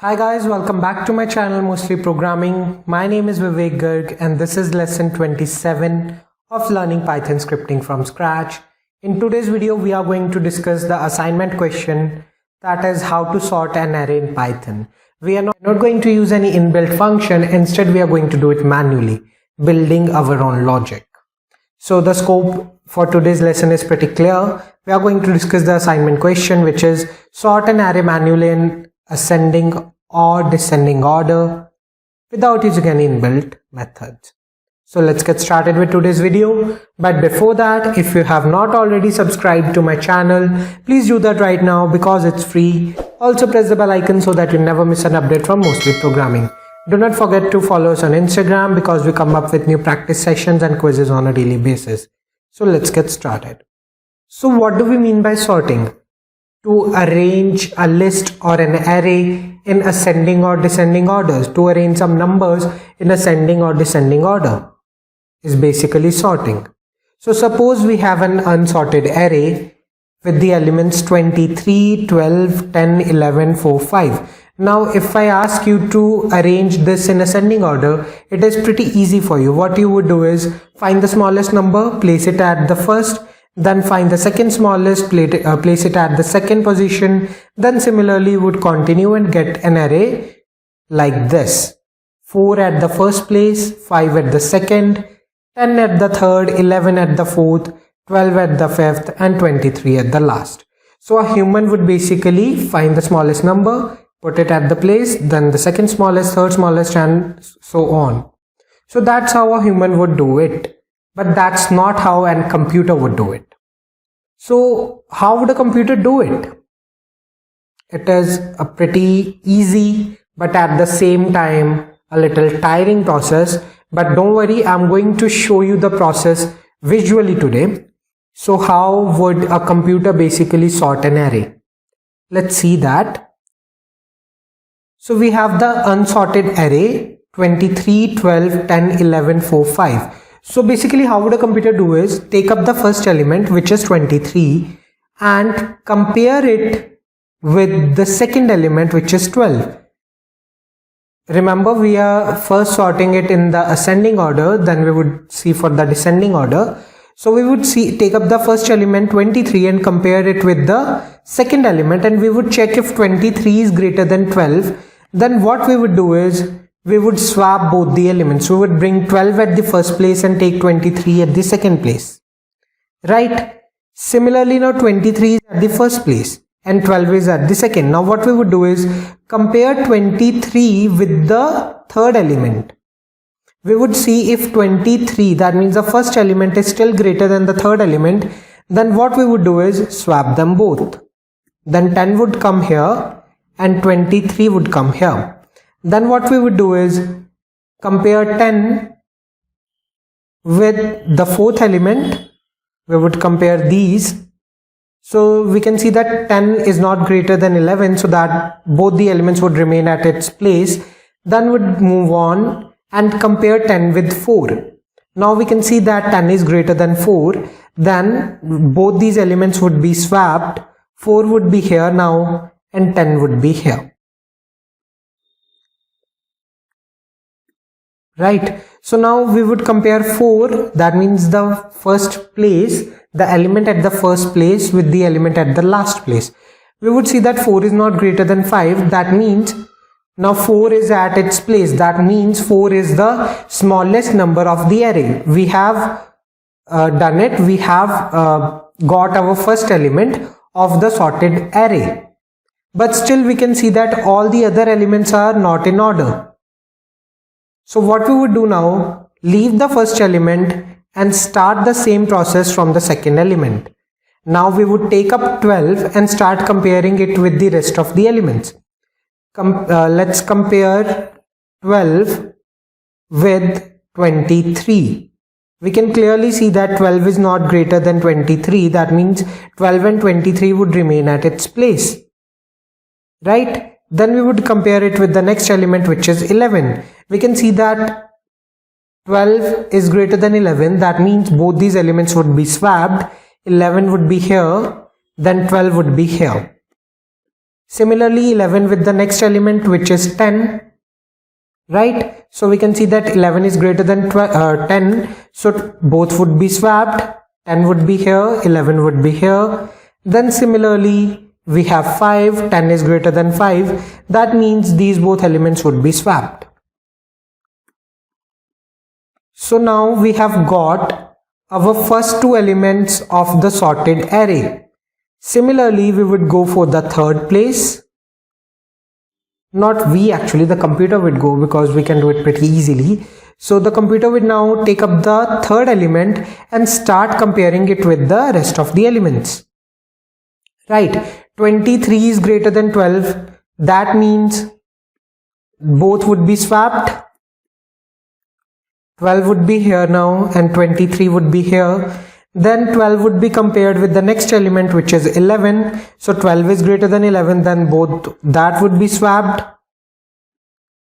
Hi guys, welcome back to my channel Mostly Programming. My name is Vivek Garg and this is lesson 27 of learning Python scripting from scratch. In today's video, we are going to discuss the assignment question, that is how to sort an array in Python. We are not going to use any inbuilt function. Instead, we are going to do it manually, building our own logic. So the scope for today's lesson is pretty clear. We are going to discuss the assignment question, which is sort an array manually in ascending or descending order without using any inbuilt methods. So let's get started with today's video. But before that, if you have not already subscribed to my channel, please do that right now because it's free. Also press the bell icon so that you never miss an update from Mostly Programming. Do not forget to follow us on Instagram because we come up with new practice sessions and quizzes on a daily basis. So let's get started. So what do we mean by sorting? To arrange a list or an array in ascending or descending orders, to arrange some numbers in ascending or descending order is basically sorting. So suppose we have an unsorted array with the elements 23, 12, 10, 11, 4, 5. Now if I ask you to arrange this in ascending order, it is pretty easy for you. What you would do is find the smallest number, place it at the first, then find the second smallest, place it at the second position, then similarly would continue and get an array like this. 4 at the first place, 5 at the second, 10 at the third, 11 at the fourth, 12 at the fifth and 23 at the last. So a human would basically find the smallest number, put it at the place, then the second smallest, third smallest and so on. So that's how a human would do it. But that's not how a computer would do it. So how would a computer do it? It is a pretty easy but at the same time a little tiring process. But don't worry, I'm going to show you the process visually today. So how would a computer basically sort an array? Let's see that. So we have the unsorted array 23, 12, 10, 11, 4, 5. So basically how would a computer do is take up the first element, which is 23, and compare it with the second element, which is 12. Remember, we are first sorting it in the ascending order, then we would see for the descending order. So we would take up the first element 23 and compare it with the second element, and we would check if 23 is greater than 12. Then what we would do is we would swap both the elements. We would bring 12 at the first place and take 23 at the second place. Right? Similarly, now 23 is at the first place and 12 is at the second. Now what we would do is compare 23 with the third element. We would see if 23, that means the first element, is still greater than the third element, then what we would do is swap them both. Then 10 would come here and 23 would come here. Then what we would do is compare 10 with the fourth element. We would compare these. So we can see that 10 is not greater than 11, so that both the elements would remain at its place. Then would move on and compare 10 with 4. Now we can see that 10 is greater than 4. Then both these elements would be swapped. 4 would be here now and 10 would be here. Right. So now we would compare 4, that means the first place, the element at the first place with the element at the last place. We would see that 4 is not greater than 5. That means now 4 is at its place. That means 4 is the smallest number of the array. We have done it. We have got our first element of the sorted array. But still we can see that all the other elements are not in order. So what we would do now, leave the first element and start the same process from the second element. Now we would take up 12 and start comparing it with the rest of the elements. Let's compare 12 with 23. We can clearly see that 12 is not greater than 23. That means 12 and 23 would remain at its place. Right? Then we would compare it with the next element, which is 11. We can see that 12 is greater than 11. That means both these elements would be swapped. 11 would be here, then 12 would be here. Similarly 11 with the next element, which is 10, right? So we can see that 11 is greater than 10, so both would be swapped. 10 would be here, 11 would be here. Then similarly we have 5, 10 is greater than 5, that means these both elements would be swapped. So now we have got our first two elements of the sorted array. Similarly, we would go for the third place. Not we actually, the computer would go, because we can do it pretty easily. So the computer would now take up the third element and start comparing it with the rest of the elements. Right, 23 is greater than 12. That means both would be swapped. 12 would be here now and 23 would be here. Then 12 would be compared with the next element, which is 11. So 12 is greater than 11, then both that would be swapped.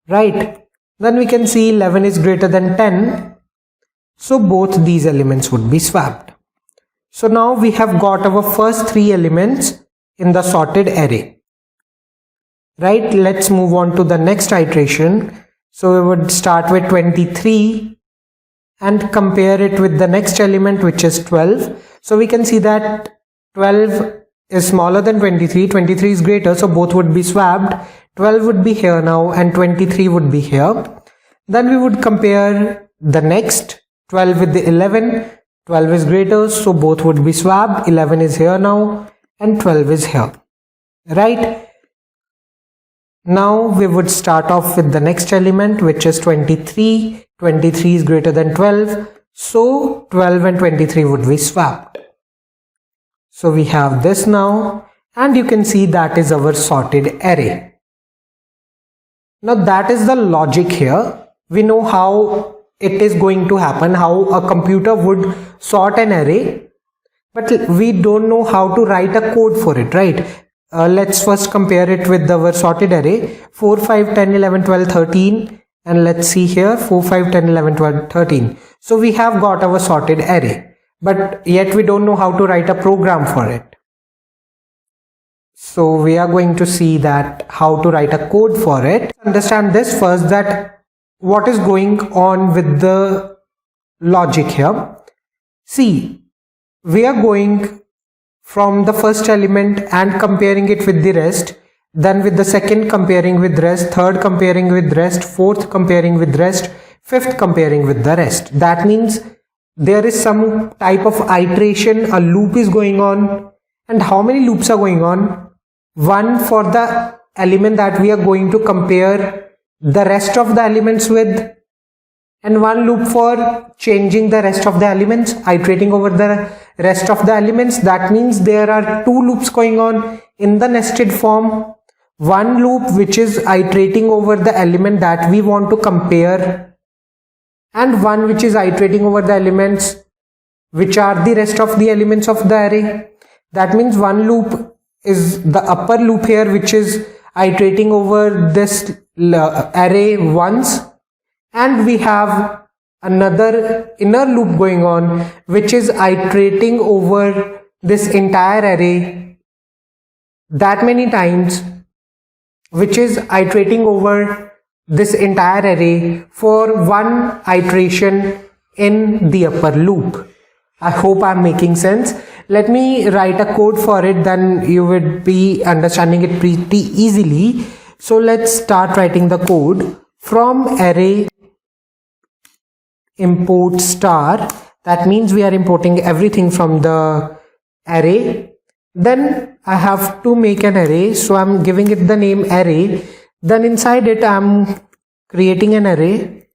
Right. Then we can see 11 is greater than 10. So both these elements would be swapped. So now we have got our first three elements in the sorted array. Right. Let's move on to the next iteration. So we would start with 23 and compare it with the next element, which is 12. So we can see that 12 is smaller than 23, 23 is greater, so both would be swapped. 12 would be here now and 23 would be here. Then we would compare the next 12 with the 11. 12 is greater, so both would be swapped. 11 is here now and 12 is here. Right. Now we would start off with the next element, which is 23. 23 is greater than 12. So 12 and 23 would be swapped. So we have this now, and you can see that is our sorted array. Now that is the logic here. We know how it is going to happen, how a computer would sort an array, but we don't know how to write a code for it, right? Let's first compare it with our sorted array. 4, 5, 10, 11, 12, 13. And let's see here, 4, 5, 10, 11, 12, 13. So we have got our sorted array, but yet we don't know how to write a program for it. So we are going to see that how to write a code for it. Understand this first, that what is going on with the logic here. See, we are going from the first element and comparing it with the rest. Then with the second comparing with rest, third comparing with rest, fourth comparing with rest, fifth comparing with the rest. That means there is some type of iteration, a loop is going on. And how many loops are going on? One for the element that we are going to compare the rest of the elements with, and one loop for changing the rest of the elements, iterating over the rest of the elements. That means there are two loops going on in the nested form. One loop which is iterating over the element that we want to compare, and one which is iterating over the elements which are the rest of the elements of the array. That means one loop is the upper loop here, which is iterating over this array once, and we have another inner loop going on which is iterating over this entire array that many times, which is iterating over this entire array for one iteration in the upper loop. I hope I'm making sense. Let me write a code for it, then you would be understanding it pretty easily. So let's start writing the code. From array import star, that means we are importing everything from the array. Then I have to make an array, so I'm giving it the name array. Then inside it I'm creating an array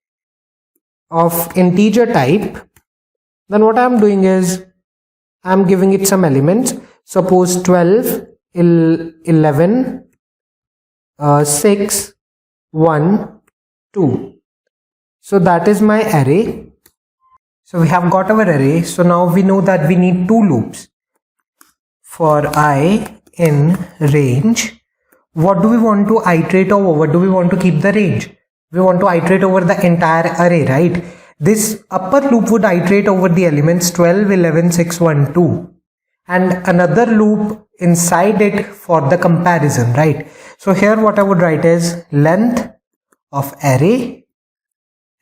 of integer type. Then what I'm doing is I'm giving it some elements. Suppose 12, 11, 6, 1, 2. So that is my array. So we have got our array. So now we know that we need two loops. For I in range, what do we want to iterate over? What do we want to keep the range? We want to iterate over the entire array, right? This upper loop would iterate over the elements 12, 11, 6, 1, 2. and another loop inside it for the comparison, right? So here what I would write is length of array,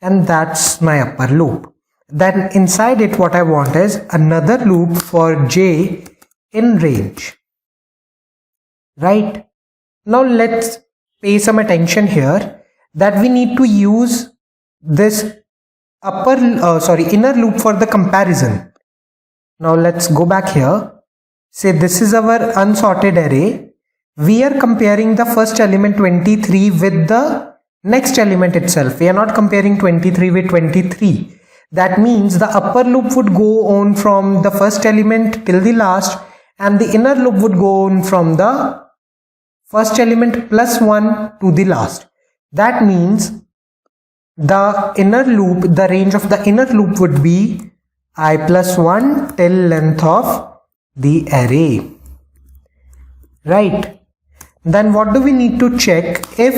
and that's my upper loop. Then inside it what I want is another loop for j in range, right? Now let's pay some attention here that we need to use this inner loop for the comparison. Now let's go back here. Say this is our unsorted array. We are comparing the first element 23 with the next element itself. We are not comparing 23 with 23. That means the upper loop would go on from the first element till the last, and the inner loop would go on from the first element plus 1 to the last. That means the inner loop, the range of the inner loop would be I plus 1 till length of the array, right? Then what do we need to check? If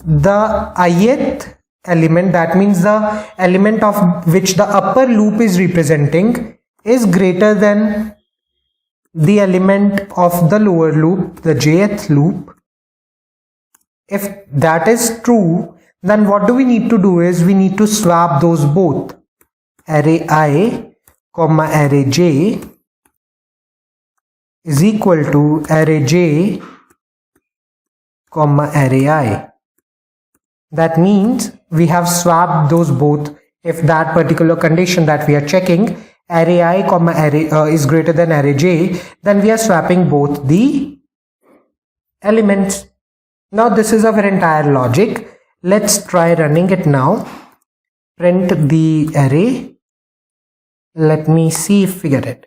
the ith element, that means the element of which the upper loop is representing, is greater than the element of the lower loop, the jth loop. If that is true, then what do we need to do is we need to swap those both. Array I comma array j is equal to array j comma array I. That means we have swapped those both. If that particular condition that we are checking, array I comma array is greater than array j, then we are swapping both the elements. Now this is our entire logic. Let's try running it now. Print the array. Let me see if we get it.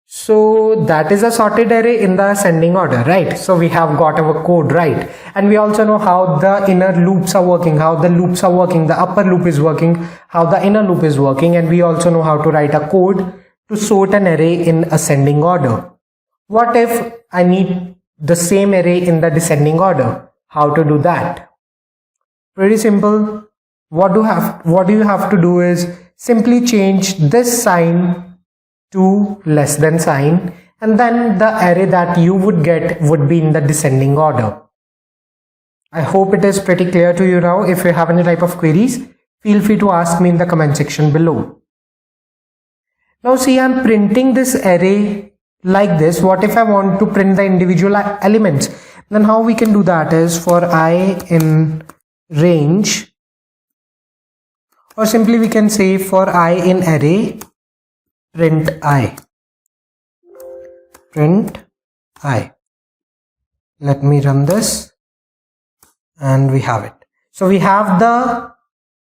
So that is a sorted array in the ascending order, right? So we have got our code right, and we also know how the inner loops are working, how the loops are working, the upper loop is working, how the inner loop is working, and we also know how to write a code to sort an array in ascending order. What if I need the same array in the descending order? How to do that? Pretty simple. What you have to do is simply change this sign to less than sign, and then the array that you would get would be in the descending order. I hope it is pretty clear to you now. If you have any type of queries, feel free to ask me in the comment section below. Now see, I'm printing this array like this. What if I want to print the individual elements? Then how we can do that is for I in range, or simply we can say for I in array, print I. Let me run this, and we have it. So we have the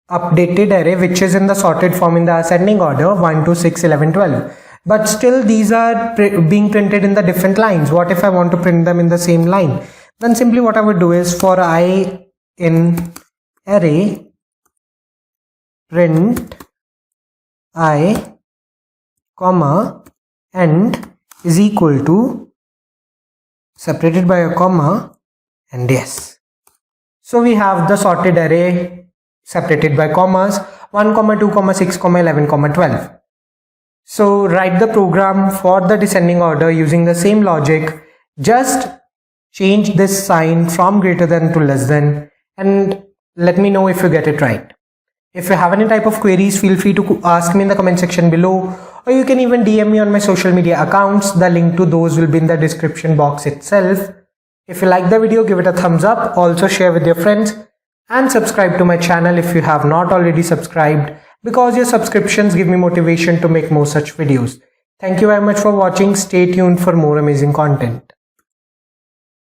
updated array which is in the sorted form in the ascending order 1, 2, 6, 11, 12. But still these are being printed in the different lines. What if I want to print them in the same line? Then simply what I would do is for I in array, print I comma end is equal to, separated by a comma, and yes. So we have the sorted array separated by commas 1, 2, 6, 11, 12. So write the program for the descending order using the same logic. Just change this sign from greater than to less than, and let me know if you get it right. If you have any type of queries, feel free to ask me in the comment section below, or you can even DM me on my social media accounts. The link to those will be in the description box itself. If you like the video, give it a thumbs up, also share with your friends, and subscribe to my channel if you have not already subscribed, because your subscriptions give me motivation to make more such videos. Thank you very much for watching. Stay tuned for more amazing content.